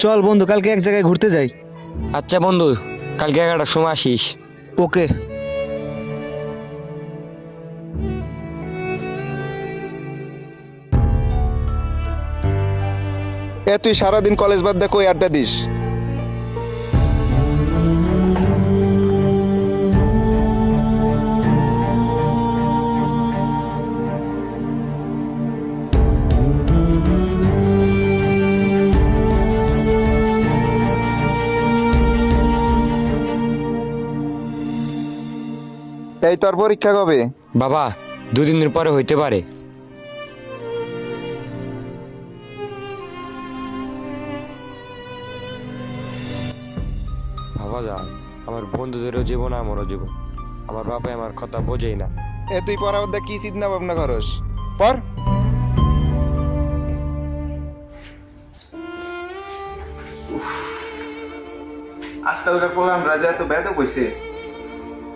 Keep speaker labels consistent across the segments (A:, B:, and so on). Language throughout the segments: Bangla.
A: চল বন্ধু, কালকে এক জায়গায় ঘুরতে যাই।
B: আচ্ছা বন্ধু, কালকে 11টার সময় আসিস।
A: ওকে।
C: তুই সারাদিন কলেজ বাদ দিয়ে কই আড্ডা দিস? এই তোর পরীক্ষা কবে?
B: বাবা, 2-3 দিন পরে হইতে পারে। ভাবা যায়, আমার বন্ধুদেরও জীবন আমারও জীবন। আমার বাবা আমার কথা বোঝেই না।
C: তুই পড়ার মধ্যে কি চিন্তা ভাবনা করস? পর।
D: আজকালকার প্রোগ্রাম রাজা এত বেদক হয়েছে,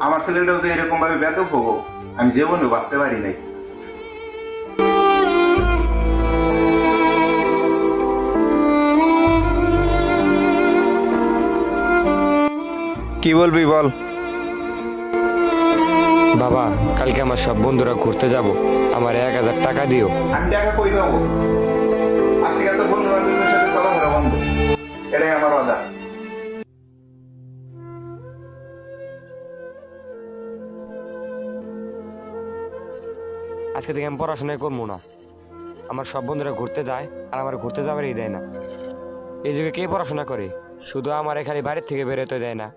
D: আমার ছেলেটাও তো এরকম ভাবে বেদক হবো আমি জীবনেও ভাবতে পারি নাই।
C: কি বলবি বল।
B: বাবা, কালকে আমার সব বন্ধুরা ঘুরতে যাব, আমার 1000 টাকা দিও।
D: আমি টাকা কই পাবো? আজকে এত বন্ধু বান্ধবের সাথে চলাফেরা বন্ধ, এটাই আমার অদা।
B: আজকে থেকে আমি পড়াশোনাই করবো না। আমার সব বন্ধুরা ঘুরতে যায় আর আমার ঘুরতে যাবারই দেয় না। এই যুগে কে পড়াশোনা করে? শুধু আমার খালি বাড়ির থেকে বেরোতে দেয় না।